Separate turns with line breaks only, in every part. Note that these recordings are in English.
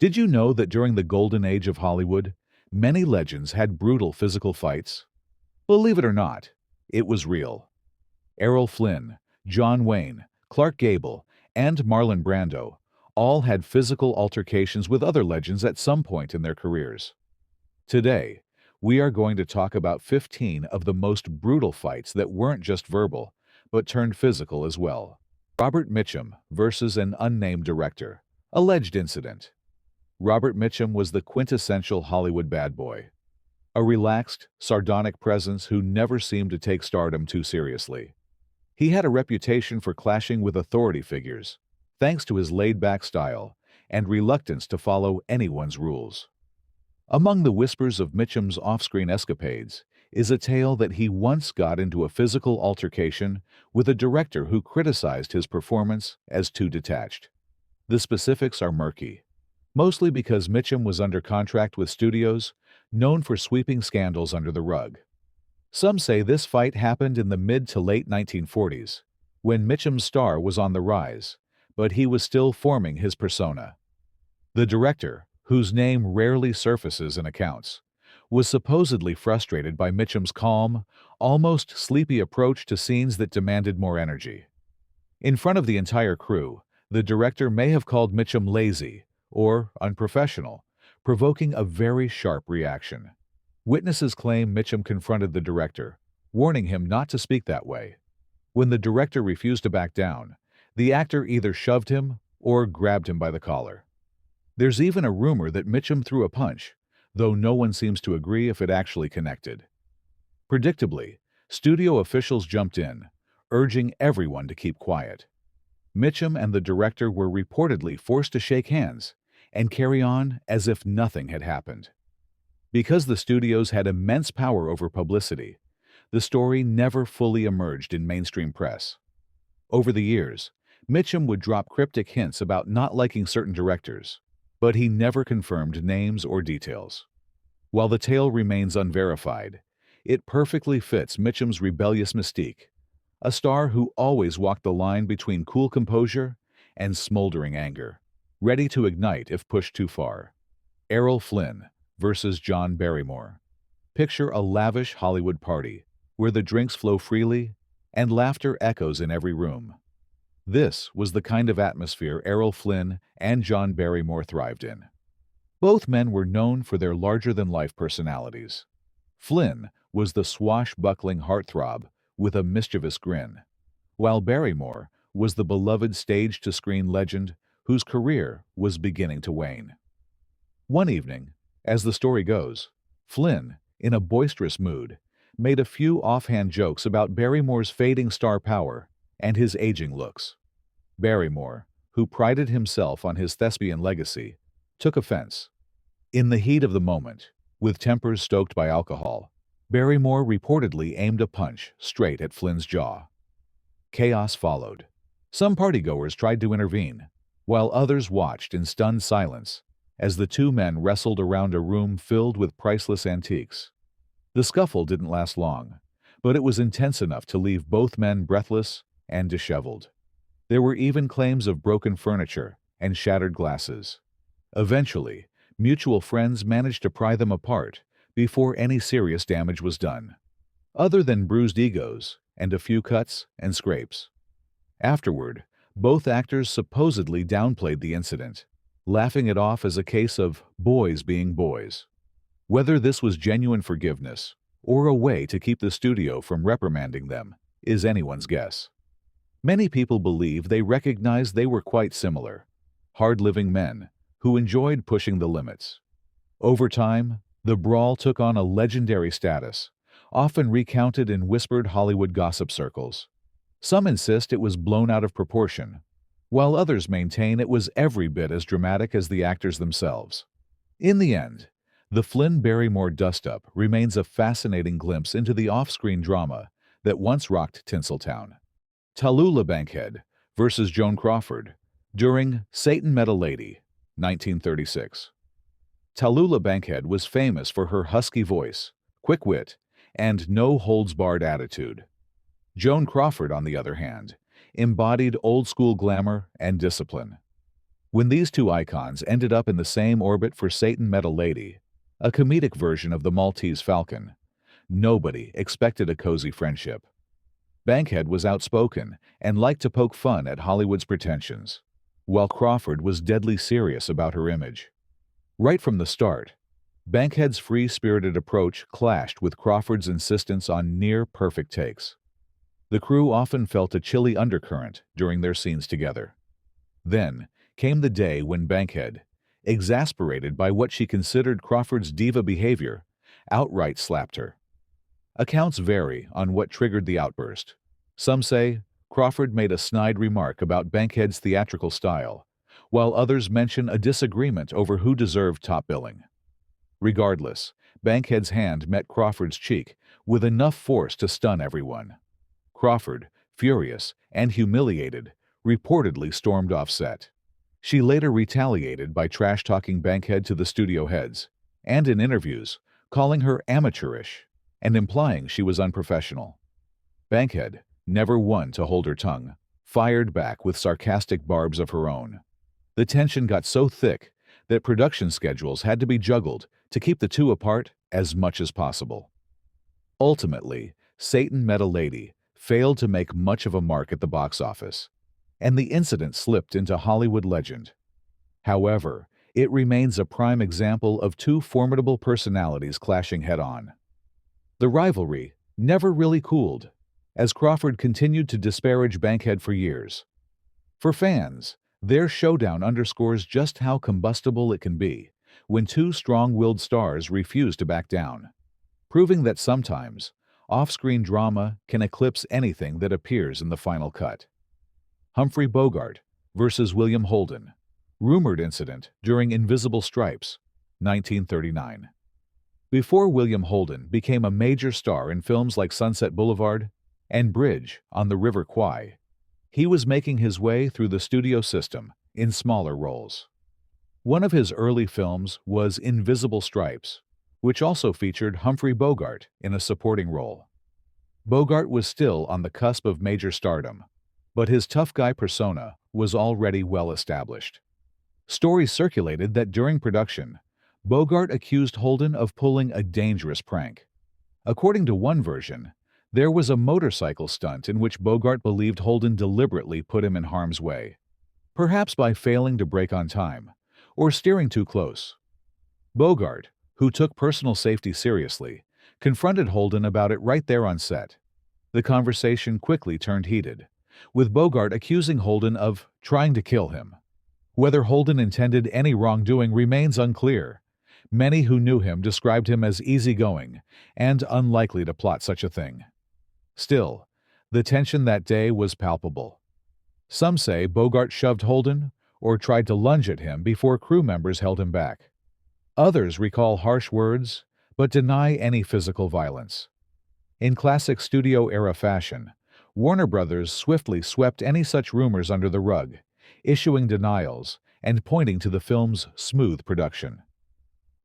Did you know that during the golden age of Hollywood, many legends had brutal physical fights? Believe it or not, it was real. Errol Flynn, John Wayne, Clark Gable, and Marlon Brando all had physical altercations with other legends at some point in their careers. Today, we are going to talk about 15 of the most brutal fights that weren't just verbal, but turned physical as well. Robert Mitchum versus an unnamed director. Alleged incident. Robert Mitchum was the quintessential Hollywood bad boy. A relaxed, sardonic presence who never seemed to take stardom too seriously. He had a reputation for clashing with authority figures, thanks to his laid-back style and reluctance to follow anyone's rules. Among the whispers of Mitchum's off-screen escapades is a tale that he once got into a physical altercation with a director who criticized his performance as too detached. The specifics are murky, mostly because Mitchum was under contract with studios known for sweeping scandals under the rug. Some say this fight happened in the mid to late 1940s, when Mitchum's star was on the rise, but he was still forming his persona. The director, whose name rarely surfaces in accounts, was supposedly frustrated by Mitchum's calm, almost sleepy approach to scenes that demanded more energy. In front of the entire crew, the director may have called Mitchum lazy or unprofessional, provoking a very sharp reaction. Witnesses claim Mitchum confronted the director, warning him not to speak that way. When the director refused to back down, the actor either shoved him or grabbed him by the collar. There's even a rumor that Mitchum threw a punch, though no one seems to agree if it actually connected. Predictably, studio officials jumped in, urging everyone to keep quiet. Mitchum and the director were reportedly forced to shake hands and carry on as if nothing had happened. Because the studios had immense power over publicity, the story never fully emerged in mainstream press. Over the years, Mitchum would drop cryptic hints about not liking certain directors, but he never confirmed names or details. While the tale remains unverified, it perfectly fits Mitchum's rebellious mystique, a star who always walked the line between cool composure and smoldering anger, ready to ignite if pushed too far. Errol Flynn versus John Barrymore. Picture a lavish Hollywood party where the drinks flow freely and laughter echoes in every room. This was the kind of atmosphere Errol Flynn and John Barrymore thrived in. Both men were known for their larger-than-life personalities. Flynn was the swashbuckling heartthrob with a mischievous grin, while Barrymore was the beloved stage-to-screen legend whose career was beginning to wane. One evening, as the story goes, Flynn, in a boisterous mood, made a few offhand jokes about Barrymore's fading star power and his aging looks. Barrymore, who prided himself on his thespian legacy, took offense. In the heat of the moment, with tempers stoked by alcohol, Barrymore reportedly aimed a punch straight at Flynn's jaw. Chaos followed. Some partygoers tried to intervene, while others watched in stunned silence as the two men wrestled around a room filled with priceless antiques. The scuffle didn't last long, but it was intense enough to leave both men breathless and disheveled. There were even claims of broken furniture and shattered glasses. Eventually, mutual friends managed to pry them apart before any serious damage was done, other than bruised egos and a few cuts and scrapes. Afterward, both actors supposedly downplayed the incident, laughing it off as a case of boys being boys. Whether this was genuine forgiveness or a way to keep the studio from reprimanding them is anyone's guess. Many people believe they recognized they were quite similar, hard-living men who enjoyed pushing the limits. Over time, the brawl took on a legendary status, often recounted in whispered Hollywood gossip circles. Some insist it was blown out of proportion, while others maintain it was every bit as dramatic as the actors themselves. In the end, the Flynn-Barrymore dust-up remains a fascinating glimpse into the off-screen drama that once rocked Tinseltown. Tallulah Bankhead versus Joan Crawford during Satan Met a Lady, 1936. Tallulah Bankhead was famous for her husky voice, quick wit, and no-holds-barred attitude. Joan Crawford, on the other hand, embodied old-school glamour and discipline. When these two icons ended up in the same orbit for Satan Met a Lady, a comedic version of the Maltese Falcon, nobody expected a cozy friendship. Bankhead was outspoken and liked to poke fun at Hollywood's pretensions, while Crawford was deadly serious about her image. Right from the start, Bankhead's free-spirited approach clashed with Crawford's insistence on near-perfect takes. The crew often felt a chilly undercurrent during their scenes together. Then came the day when Bankhead, exasperated by what she considered Crawford's diva behavior, outright slapped her. Accounts vary on what triggered the outburst. Some say Crawford made a snide remark about Bankhead's theatrical style, while others mention a disagreement over who deserved top billing. Regardless, Bankhead's hand met Crawford's cheek with enough force to stun everyone. Crawford, furious and humiliated, reportedly stormed off set. She later retaliated by trash-talking Bankhead to the studio heads, and in interviews, calling her amateurish and implying she was unprofessional. Bankhead, never one to hold her tongue, fired back with sarcastic barbs of her own. The tension got so thick that production schedules had to be juggled to keep the two apart as much as possible. Ultimately, Satan Met a Lady failed to make much of a mark at the box office, and the incident slipped into Hollywood legend. However, it remains a prime example of two formidable personalities clashing head-on. The rivalry never really cooled, as Crawford continued to disparage Bankhead for years. For fans, their showdown underscores just how combustible it can be when two strong-willed stars refuse to back down, proving that sometimes off-screen drama can eclipse anything that appears in the final cut. Humphrey Bogart versus William Holden, rumored incident during Invisible Stripes, 1939. Before William Holden became a major star in films like Sunset Boulevard and Bridge on the River Kwai, he was making his way through the studio system in smaller roles. One of his early films was Invisible Stripes, which also featured Humphrey Bogart in a supporting role. Bogart was still on the cusp of major stardom, but his tough guy persona was already well established. Stories circulated that during production, Bogart accused Holden of pulling a dangerous prank. According to one version, there was a motorcycle stunt in which Bogart believed Holden deliberately put him in harm's way, perhaps by failing to brake on time or steering too close. Bogart, who took personal safety seriously, confronted Holden about it right there on set. The conversation quickly turned heated, with Bogart accusing Holden of trying to kill him. Whether Holden intended any wrongdoing remains unclear. Many who knew him described him as easygoing and unlikely to plot such a thing. Still, the tension that day was palpable. Some say Bogart shoved Holden or tried to lunge at him before crew members held him back. Others recall harsh words but deny any physical violence. In classic studio-era fashion, Warner Brothers swiftly swept any such rumors under the rug, issuing denials and pointing to the film's smooth production.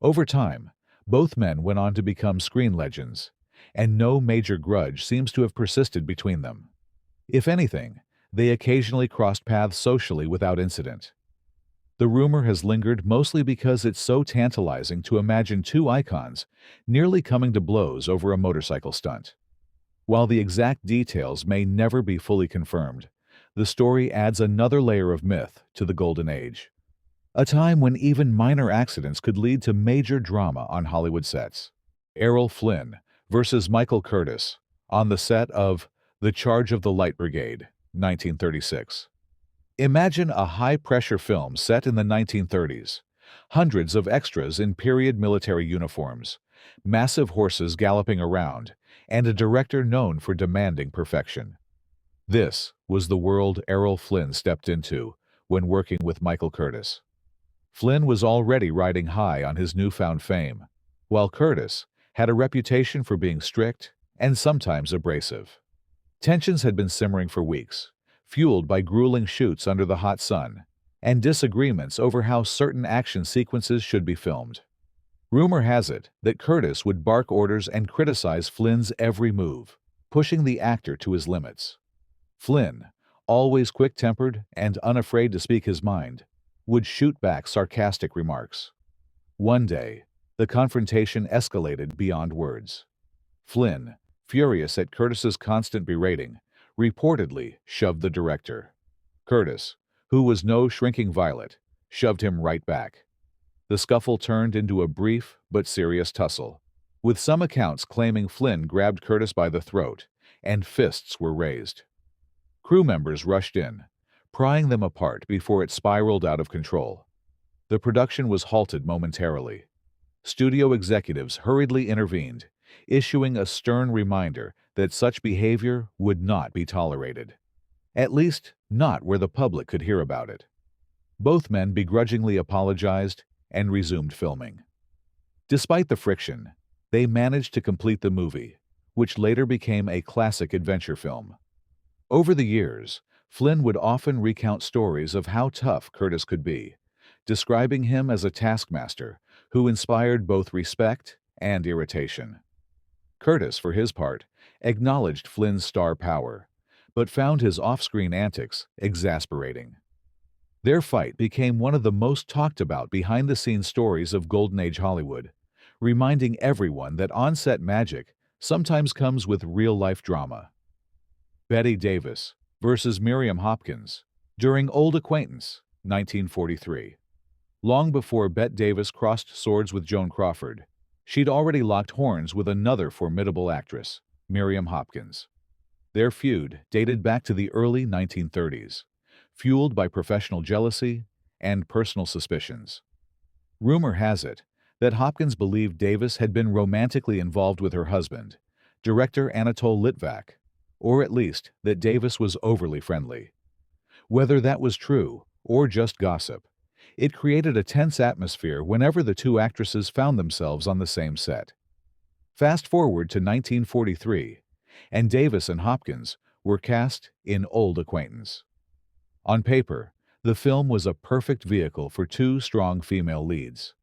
Over time, both men went on to become screen legends, and no major grudge seems to have persisted between them. If anything, they occasionally crossed paths socially without incident. The rumor has lingered mostly because it's so tantalizing to imagine two icons nearly coming to blows over a motorcycle stunt. While the exact details may never be fully confirmed, the story adds another layer of myth to the Golden Age, a time when even minor accidents could lead to major drama on Hollywood sets. Errol Flynn versus Michael Curtiz on the set of The Charge of the Light Brigade, 1936. Imagine a high-pressure film set in the 1930s, hundreds of extras in period military uniforms, massive horses galloping around, and a director known for demanding perfection. This was the world Errol Flynn stepped into when working with Michael Curtiz. Flynn was already riding high on his newfound fame, while Curtiz had a reputation for being strict and sometimes abrasive. Tensions had been simmering for weeks, fueled by grueling shoots under the hot sun and disagreements over how certain action sequences should be filmed. Rumor has it that Curtiz would bark orders and criticize Flynn's every move, pushing the actor to his limits. Flynn, always quick-tempered and unafraid to speak his mind, would shoot back sarcastic remarks. One day, the confrontation escalated beyond words. Flynn, furious at Curtiz's constant berating, reportedly shoved the director. Curtiz, who was no shrinking violet, shoved him right back. The scuffle turned into a brief but serious tussle, with some accounts claiming Flynn grabbed Curtiz by the throat, and fists were raised. Crew members rushed in, prying them apart before it spiraled out of control. The production was halted momentarily. Studio executives hurriedly intervened, issuing a stern reminder that such behavior would not be tolerated. At least, not where the public could hear about it. Both men begrudgingly apologized and resumed filming. Despite the friction, they managed to complete the movie, which later became a classic adventure film. Over the years, Flynn would often recount stories of how tough Curtiz could be, describing him as a taskmaster who inspired both respect and irritation. Curtiz, for his part, acknowledged Flynn's star power, but found his off-screen antics exasperating. Their fight became one of the most talked about behind-the-scenes stories of Golden Age Hollywood, reminding everyone that on-set magic sometimes comes with real-life drama. Bette Davis versus Miriam Hopkins during Old Acquaintance, 1943. Long before Bette Davis crossed swords with Joan Crawford, she'd already locked horns with another formidable actress, Miriam Hopkins. Their feud dated back to the early 1930s, fueled by professional jealousy and personal suspicions. Rumor has it that Hopkins believed Davis had been romantically involved with her husband, director Anatole Litvak, or at least that Davis was overly friendly. Whether that was true or just gossip, it created a tense atmosphere whenever the two actresses found themselves on the same set. Fast forward to 1943, and Davis and Hopkins were cast in Old Acquaintance. On paper, the film was a perfect vehicle for two strong female leads.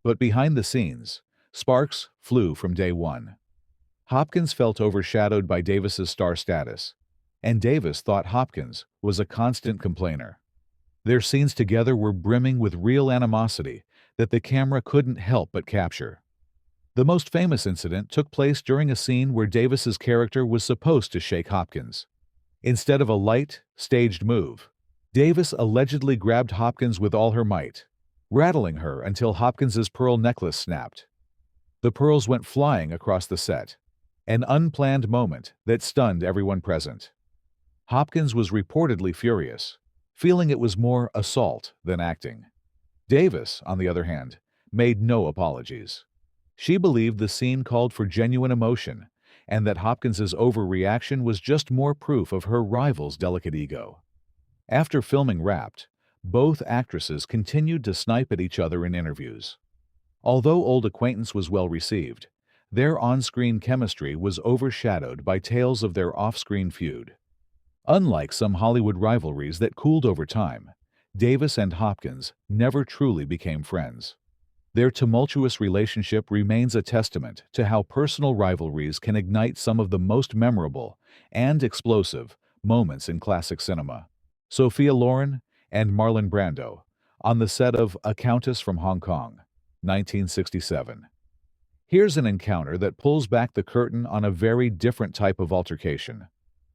But behind the scenes, sparks flew from day one. Hopkins felt overshadowed by Davis's star status, and Davis thought Hopkins was a constant complainer. Their scenes together were brimming with real animosity that the camera couldn't help but capture. The most famous incident took place during a scene where Davis's character was supposed to shake Hopkins. Instead of a light, staged move, Davis allegedly grabbed Hopkins with all her might, rattling her until Hopkins's pearl necklace snapped. The pearls went flying across the set, an unplanned moment that stunned everyone present. Hopkins was reportedly furious, feeling it was more assault than acting. Davis, on the other hand, made no apologies. She believed the scene called for genuine emotion and that Hopkins's overreaction was just more proof of her rival's delicate ego. After filming wrapped, both actresses continued to snipe at each other in interviews. Although Old Acquaintance was well received, their on-screen chemistry was overshadowed by tales of their off-screen feud. Unlike some Hollywood rivalries that cooled over time, Davis and Hopkins never truly became friends. Their tumultuous relationship remains a testament to how personal rivalries can ignite some of the most memorable and explosive moments in classic cinema. Sophia Loren and Marlon Brando on the set of A Countess from Hong Kong, 1967. Here's an encounter that pulls back the curtain on a very different type of altercation.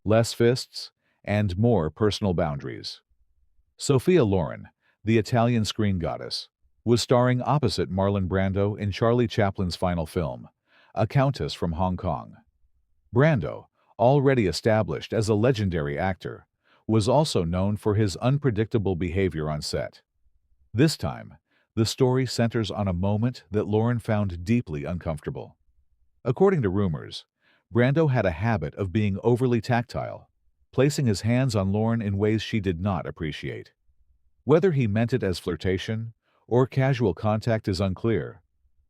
Less fists and more personal boundaries. Sophia Loren, the Italian screen goddess, was starring opposite Marlon Brando in Charlie Chaplin's final film, A Countess from Hong Kong. Brando, already established as a legendary actor, was also known for his unpredictable behavior on set. This time, the story centers on a moment that Loren found deeply uncomfortable. According to rumors, Brando had a habit of being overly tactile, placing his hands on Loren in ways she did not appreciate. Whether he meant it as flirtation or casual contact is unclear,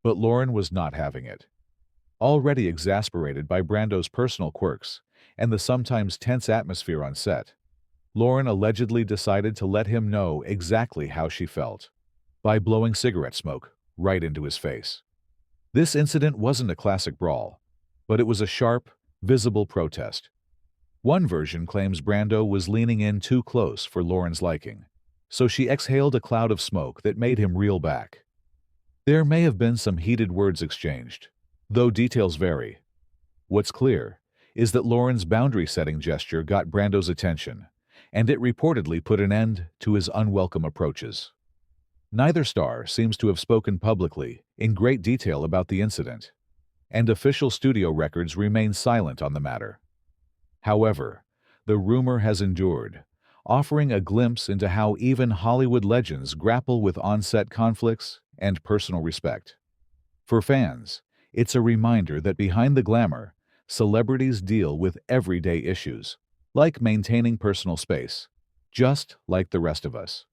but Loren was not having it. Already exasperated by Brando's personal quirks and the sometimes tense atmosphere on set, Loren allegedly decided to let him know exactly how she felt by blowing cigarette smoke right into his face. This incident wasn't a classic brawl, but it was a sharp, visible protest. One version claims Brando was leaning in too close for Loren's liking, so she exhaled a cloud of smoke that made him reel back. There may have been some heated words exchanged, though details vary. What's clear is that Loren's boundary-setting gesture got Brando's attention, and it reportedly put an end to his unwelcome approaches. Neither star seems to have spoken publicly in great detail about the incident, and official studio records remain silent on the matter. However, the rumor has endured, offering a glimpse into how even Hollywood legends grapple with on-set conflicts and personal respect. For fans, it's a reminder that behind the glamour, celebrities deal with everyday issues, like maintaining personal space, just like the rest of us.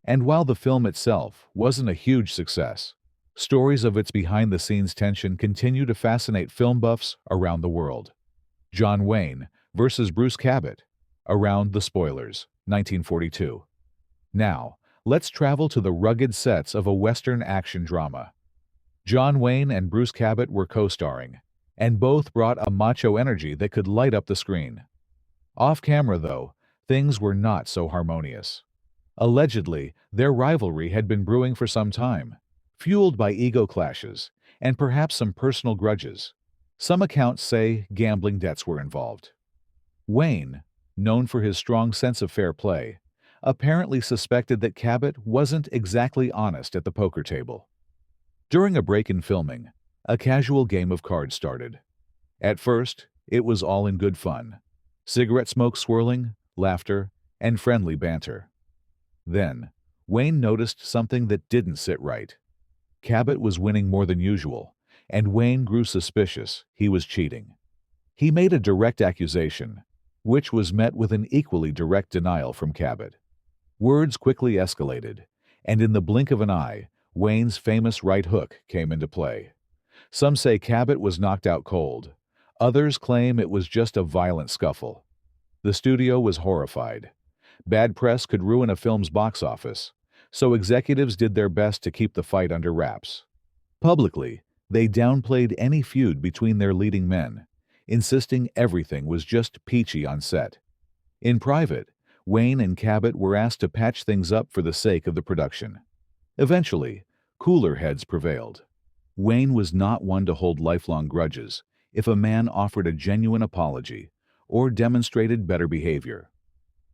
And while the film itself wasn't a huge success, stories of its behind-the-scenes tension continue to fascinate film buffs around the world. John Wayne versus Bruce Cabot, Around the Spoilers, 1942. Now, let's travel to the rugged sets of a Western action drama. John Wayne and Bruce Cabot were co-starring, and both brought a macho energy that could light up the screen. Off-camera, though, things were not so harmonious. Allegedly, their rivalry had been brewing for some time, fueled by ego clashes and perhaps some personal grudges. Some accounts say gambling debts were involved. Wayne, known for his strong sense of fair play, apparently suspected that Cabot wasn't exactly honest at the poker table. During a break in filming, a casual game of cards started. At first, it was all in good fun. Cigarette smoke swirling, laughter, and friendly banter. Then, Wayne noticed something that didn't sit right. Cabot was winning more than usual, and Wayne grew suspicious he was cheating. He made a direct accusation, which was met with an equally direct denial from Cabot. Words quickly escalated, and in the blink of an eye, Wayne's famous right hook came into play. Some say Cabot was knocked out cold. Others claim it was just a violent scuffle. The studio was horrified. Bad press could ruin a film's box office, so executives did their best to keep the fight under wraps. Publicly, they downplayed any feud between their leading men, insisting everything was just peachy on set. In private, Wayne and Cabot were asked to patch things up for the sake of the production. Eventually, cooler heads prevailed. Wayne was not one to hold lifelong grudges if a man offered a genuine apology or demonstrated better behavior.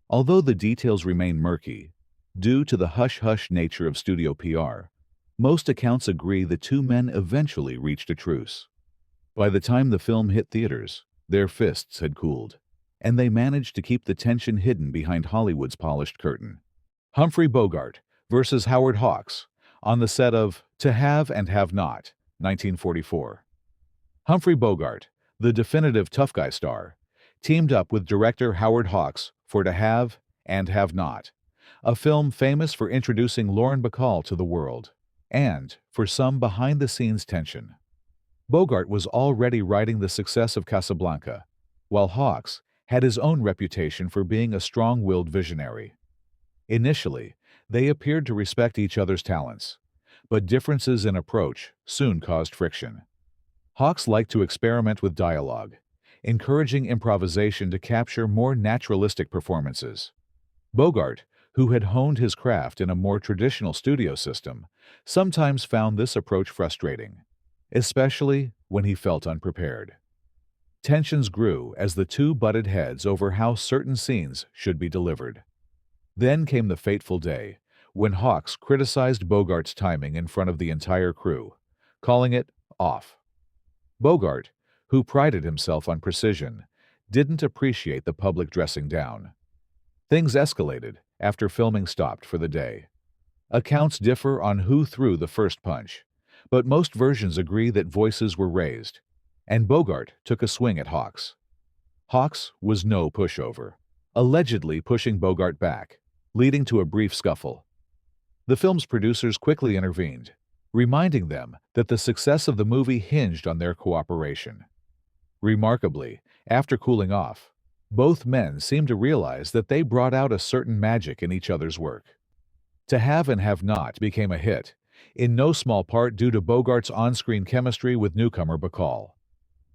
Although the details remain murky, due to the hush-hush nature of studio PR, most accounts agree the two men eventually reached a truce. By the time the film hit theaters, their fists had cooled, and they managed to keep the tension hidden behind Hollywood's polished curtain. Humphrey Bogart versus Howard Hawks, on the set of To Have and Have Not, 1944. Humphrey Bogart, the definitive tough guy star, teamed up with director Howard Hawks for To Have and Have Not, a film famous for introducing Loren Bacall to the world, and for some behind-the-scenes tension. Bogart was already riding the success of Casablanca, while Hawks had his own reputation for being a strong-willed visionary. Initially, they appeared to respect each other's talents, but differences in approach soon caused friction. Hawks liked to experiment with dialogue, encouraging improvisation to capture more naturalistic performances. Bogart, who had honed his craft in a more traditional studio system, sometimes found this approach frustrating, especially when he felt unprepared. Tensions grew as the two butted heads over how certain scenes should be delivered. Then came the fateful day when Hawks criticized Bogart's timing in front of the entire crew, calling it off. Bogart, who prided himself on precision, didn't appreciate the public dressing down. Things escalated after filming stopped for the day. Accounts differ on who threw the first punch, but most versions agree that voices were raised, and Bogart took a swing at Hawks. Hawks was no pushover, allegedly pushing Bogart back, leading to a brief scuffle. The film's producers quickly intervened, reminding them that the success of the movie hinged on their cooperation. Remarkably, after cooling off, both men seemed to realize that they brought out a certain magic in each other's work. To Have and Have Not became a hit, in no small part due to Bogart's on-screen chemistry with newcomer Bacall.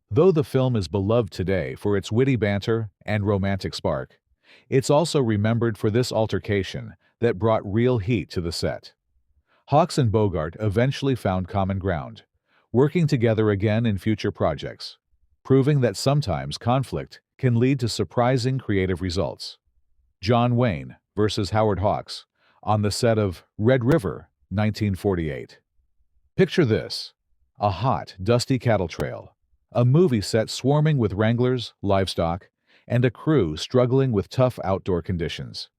Though the film is beloved today for its witty banter and romantic spark, it's also remembered for this altercation that brought real heat to the set. Hawks and Bogart eventually found common ground, working together again in future projects, proving that sometimes conflict can lead to surprising creative results. John Wayne versus Howard Hawks on the set of Red River, 1948. Picture this: a hot, dusty cattle trail, a movie set swarming with wranglers, livestock, and a crew struggling with tough outdoor conditions.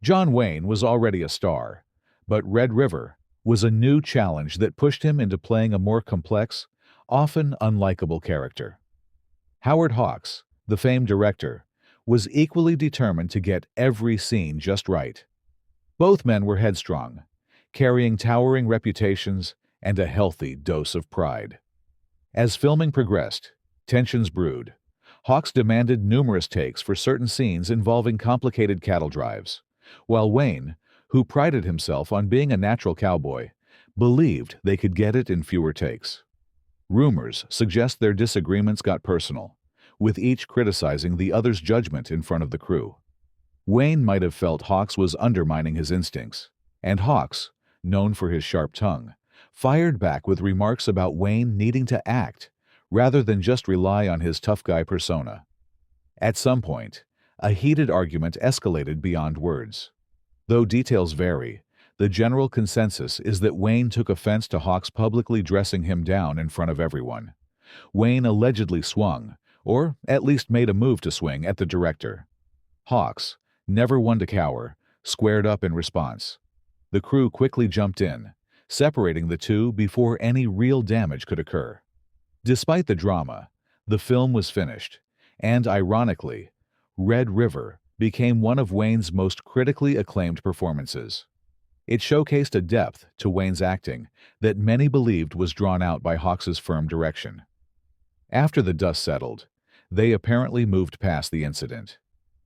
John Wayne was already a star, but Red River was a new challenge that pushed him into playing a more complex, often unlikable character. Howard Hawks, the famed director, was equally determined to get every scene just right. Both men were headstrong, carrying towering reputations and a healthy dose of pride. As filming progressed, tensions brewed. Hawks demanded numerous takes for certain scenes involving complicated cattle drives, while Wayne, who prided himself on being a natural cowboy, believed they could get it in fewer takes. Rumors suggest their disagreements got personal, with each criticizing the other's judgment in front of the crew. Wayne might have felt Hawks was undermining his instincts, and Hawks, known for his sharp tongue, fired back with remarks about Wayne needing to act rather than just rely on his tough guy persona. At some point, a heated argument escalated beyond words. Though details vary, the general consensus is that Wayne took offense to Hawks publicly dressing him down in front of everyone. Wayne allegedly swung, or at least made a move to swing, at the director. Hawks, never one to cower, squared up in response. The crew quickly jumped in, separating the two before any real damage could occur. Despite the drama, the film was finished, and ironically, Red River became one of Wayne's most critically acclaimed performances. It showcased a depth to Wayne's acting that many believed was drawn out by Hawks's firm direction. After the dust settled, they apparently moved past the incident.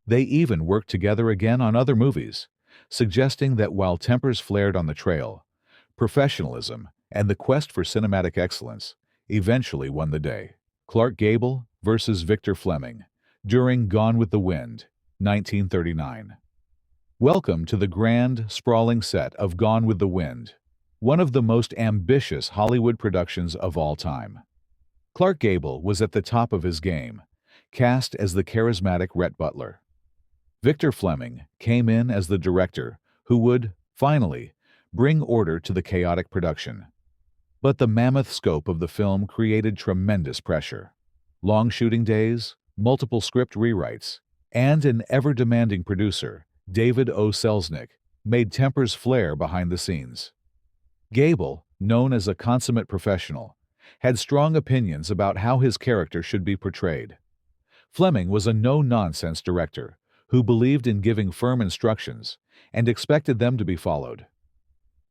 They even worked together again on other movies, suggesting that while tempers flared on the trail, professionalism and the quest for cinematic excellence eventually won the day. Clark Gable versus Victor Fleming during Gone with the Wind, 1939. Welcome to the grand, sprawling set of Gone with the Wind, one of the most ambitious Hollywood productions of all time. Clark Gable was at the top of his game, cast as the charismatic Rhett Butler. Victor Fleming came in as the director who would, finally, bring order to the chaotic production. But the mammoth scope of the film created tremendous pressure. Long shooting days, multiple script rewrites, and an ever-demanding producer, David O. Selznick, made tempers flare behind the scenes. Gable, known as a consummate professional, had strong opinions about how his character should be portrayed. Fleming was a no-nonsense director who believed in giving firm instructions and expected them to be followed.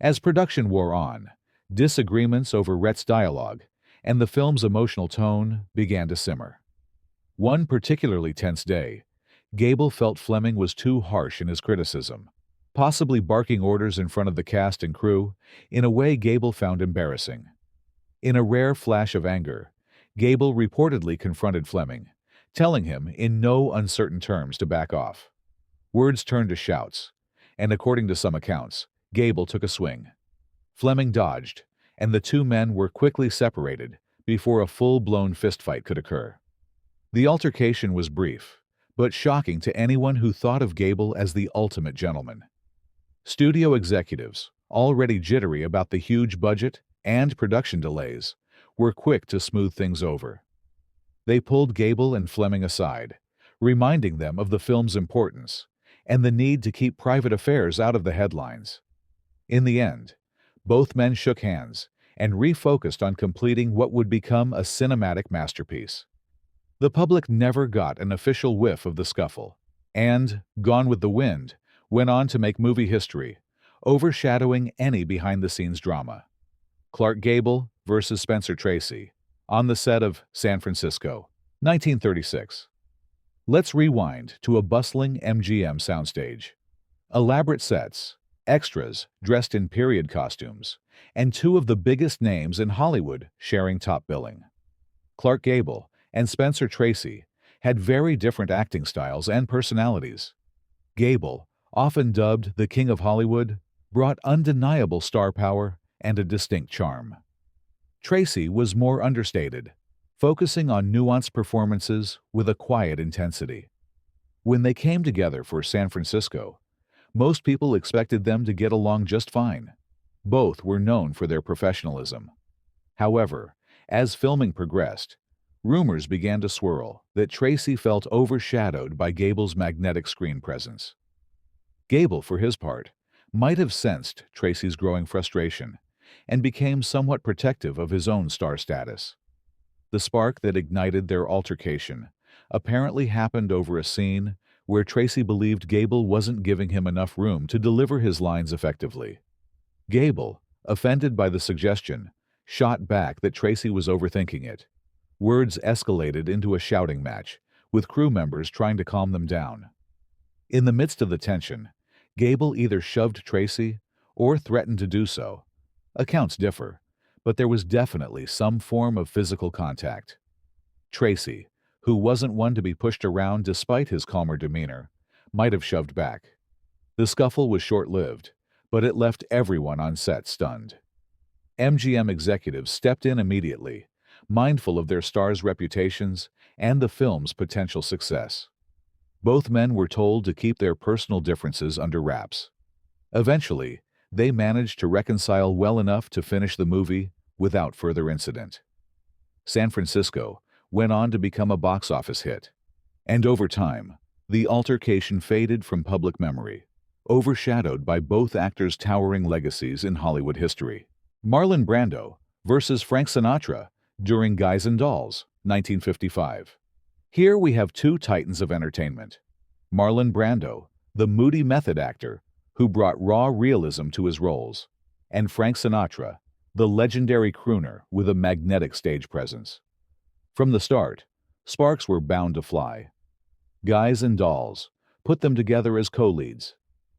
As production wore on, disagreements over Rhett's dialogue and the film's emotional tone began to simmer. One particularly tense day, Gable felt Fleming was too harsh in his criticism, possibly barking orders in front of the cast and crew in a way Gable found embarrassing. In a rare flash of anger, Gable reportedly confronted Fleming, telling him in no uncertain terms to back off. Words turned to shouts, and according to some accounts, Gable took a swing. Fleming dodged, and the two men were quickly separated before a full-blown fistfight could occur. The altercation was brief, but shocking to anyone who thought of Gable as the ultimate gentleman. Studio executives, already jittery about the huge budget and production delays, were quick to smooth things over. They pulled Gable and Fleming aside, reminding them of the film's importance and the need to keep private affairs out of the headlines. In the end, both men shook hands and refocused on completing what would become a cinematic masterpiece. The public never got an official whiff of the scuffle, and Gone with the Wind went on to make movie history, overshadowing any behind-the-scenes drama. Clark Gable versus Spencer Tracy, on the set of San Francisco, 1936. Let's rewind to a bustling MGM soundstage. Elaborate sets, extras dressed in period costumes, and two of the biggest names in Hollywood sharing top billing. Clark Gable and Spencer Tracy had very different acting styles and personalities. Gable, often dubbed the King of Hollywood, brought undeniable star power and a distinct charm. Tracy was more understated, focusing on nuanced performances with a quiet intensity. When they came together for San Francisco, most people expected them to get along just fine. Both were known for their professionalism. However, as filming progressed, rumors began to swirl that Tracy felt overshadowed by Gable's magnetic screen presence. Gable, for his part, might have sensed Tracy's growing frustration and became somewhat protective of his own star status. The spark that ignited their altercation apparently happened over a scene where Tracy believed Gable wasn't giving him enough room to deliver his lines effectively. Gable, offended by the suggestion, shot back that Tracy was overthinking it. Words escalated into a shouting match, with crew members trying to calm them down. In the midst of the tension, Gable either shoved Tracy or threatened to do so. Accounts differ, but there was definitely some form of physical contact. Tracy, who wasn't one to be pushed around despite his calmer demeanor, might have shoved back. The scuffle was short-lived, but it left everyone on set stunned. MGM executives stepped in immediately, mindful of their stars' reputations and the film's potential success. Both men were told to keep their personal differences under wraps. Eventually, they managed to reconcile well enough to finish the movie without further incident. San Francisco went on to become a box office hit, and over time, the altercation faded from public memory, overshadowed by both actors' towering legacies in Hollywood history. Marlon Brando versus Frank Sinatra during Guys and Dolls, 1955. Here we have two titans of entertainment. Marlon Brando, the moody method actor who brought raw realism to his roles, and Frank Sinatra, the legendary crooner with a magnetic stage presence. From the start, sparks were bound to fly. Guys and Dolls put them together as co-leads,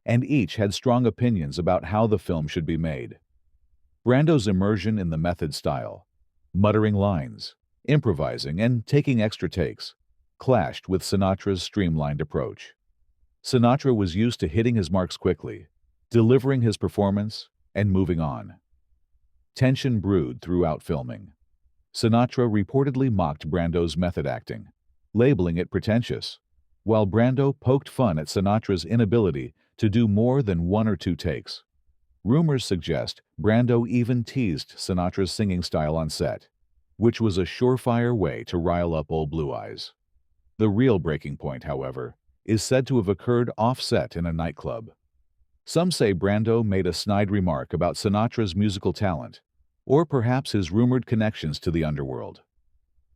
and each had strong opinions about how the film should be made. Brando's immersion in the method style, muttering lines, improvising, and taking extra takes, clashed with Sinatra's streamlined approach. Sinatra was used to hitting his marks quickly, delivering his performance, and moving on. Tension brewed throughout filming. Sinatra reportedly mocked Brando's method acting, labeling it pretentious, while Brando poked fun at Sinatra's inability to do more than one or two takes. Rumors suggest Brando even teased Sinatra's singing style on set, which was a surefire way to rile up old Blue Eyes. The real breaking point, however, is said to have occurred off-set in a nightclub. Some say Brando made a snide remark about Sinatra's musical talent, or perhaps his rumored connections to the underworld.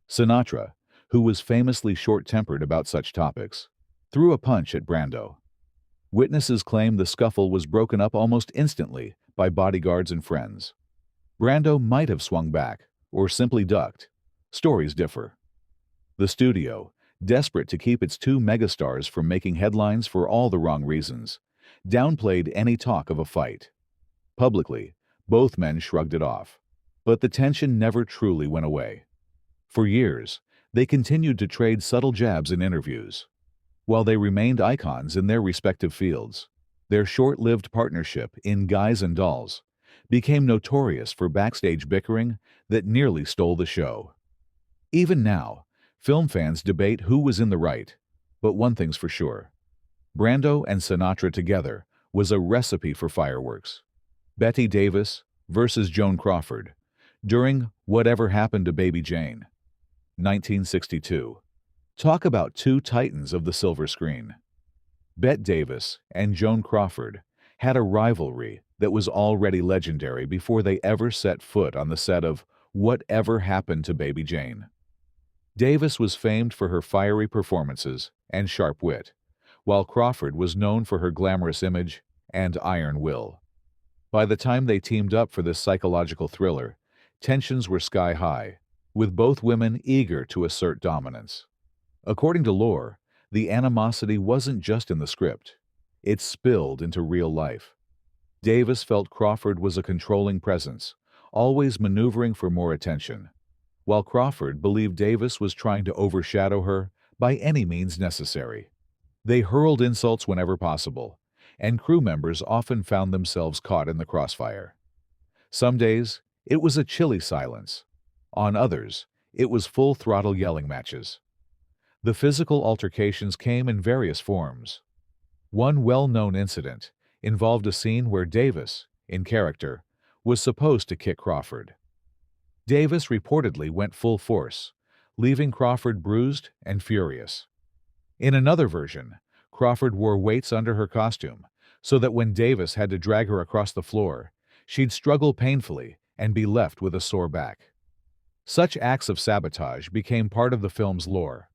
Sinatra, who was famously short-tempered about such topics, threw a punch at Brando. Witnesses claim the scuffle was broken up almost instantly by bodyguards and friends. Brando might have swung back, or simply ducked. Stories differ. The studio, desperate to keep its two megastars from making headlines for all the wrong reasons, downplayed any talk of a fight. Publicly, both men shrugged it off, but the tension never truly went away. For years, they continued to trade subtle jabs in interviews. While they remained icons in their respective fields, their short-lived partnership in Guys and Dolls became notorious for backstage bickering that nearly stole the show. Even now, film fans debate who was in the right, but one thing's for sure. Brando and Sinatra together was a recipe for fireworks. Bette Davis versus Joan Crawford during Whatever Happened to Baby Jane, 1962. Talk about two titans of the silver screen. Bette Davis and Joan Crawford had a rivalry that was already legendary before they ever set foot on the set of Whatever Happened to Baby Jane. Davis was famed for her fiery performances and sharp wit, while Crawford was known for her glamorous image and iron will. By the time they teamed up for this psychological thriller, tensions were sky-high, with both women eager to assert dominance. According to lore, the animosity wasn't just in the script. It spilled into real life. Davis felt Crawford was a controlling presence, always maneuvering for more attention, while Crawford believed Davis was trying to overshadow her by any means necessary. They hurled insults whenever possible, and crew members often found themselves caught in the crossfire. Some days, it was a chilly silence. On others, it was full-throttle yelling matches. The physical altercations came in various forms. One well-known incident involved a scene where Davis, in character, was supposed to kick Crawford. Davis reportedly went full force, leaving Crawford bruised and furious. In another version, Crawford wore weights under her costume, so that when Davis had to drag her across the floor, she'd struggle painfully and be left with a sore back. Such acts of sabotage became part of the film's lore.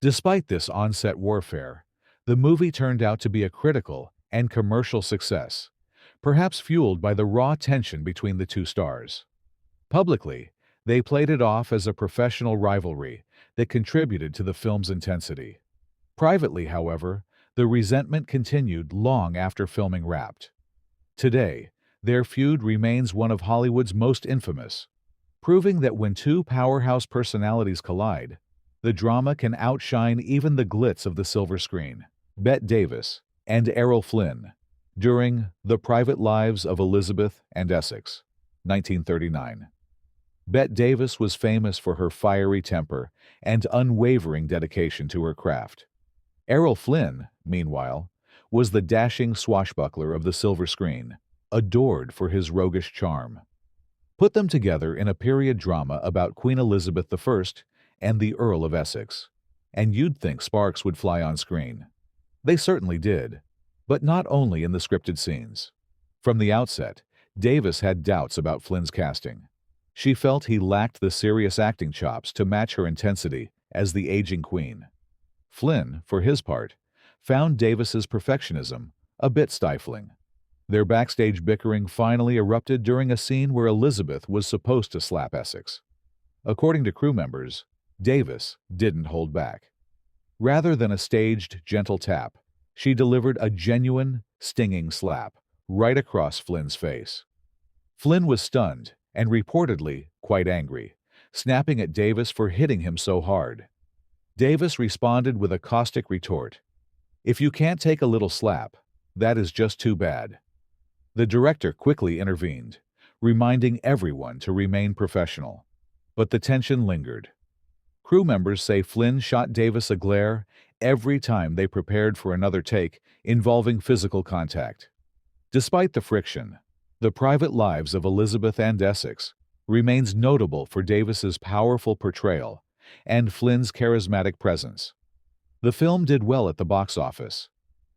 Despite this on-set warfare, the movie turned out to be a critical and commercial success, perhaps fueled by the raw tension between the two stars. Publicly, they played it off as a professional rivalry that contributed to the film's intensity. Privately, however, the resentment continued long after filming wrapped. Today, their feud remains one of Hollywood's most infamous, proving that when two powerhouse personalities collide, the drama can outshine even the glitz of the silver screen. Bette Davis and Errol Flynn, during The Private Lives of Elizabeth and Essex, 1939. Bette Davis was famous for her fiery temper and unwavering dedication to her craft. Errol Flynn, meanwhile, was the dashing swashbuckler of the silver screen, adored for his roguish charm. Put them together in a period drama about Queen Elizabeth I and the Earl of Essex, and you'd think sparks would fly on screen. They certainly did, but not only in the scripted scenes. From the outset, Davis had doubts about Flynn's casting. She felt he lacked the serious acting chops to match her intensity as the aging queen. Flynn, for his part, found Davis's perfectionism a bit stifling. Their backstage bickering finally erupted during a scene where Elizabeth was supposed to slap Essex. According to crew members, Davis didn't hold back. Rather than a staged, gentle tap, she delivered a genuine, stinging slap right across Flynn's face. Flynn was stunned and reportedly quite angry, snapping at Davis for hitting him so hard. Davis responded with a caustic retort. "If you can't take a little slap, that is just too bad." The director quickly intervened, reminding everyone to remain professional. But the tension lingered. Crew members say Flynn shot Davis a glare every time they prepared for another take involving physical contact. Despite the friction, The Private Lives of Elizabeth and Essex remains notable for Davis's powerful portrayal and Flynn's charismatic presence. The film did well at the box office,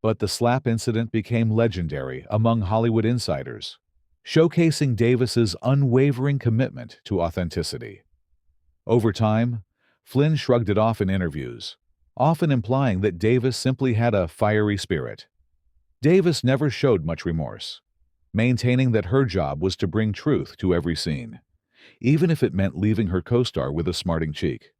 but the slap incident became legendary among Hollywood insiders, showcasing Davis's unwavering commitment to authenticity. Over time, Flynn shrugged it off in interviews, often implying that Davis simply had a fiery spirit. Davis never showed much remorse, maintaining that her job was to bring truth to every scene, even if it meant leaving her co-star with a smarting cheek.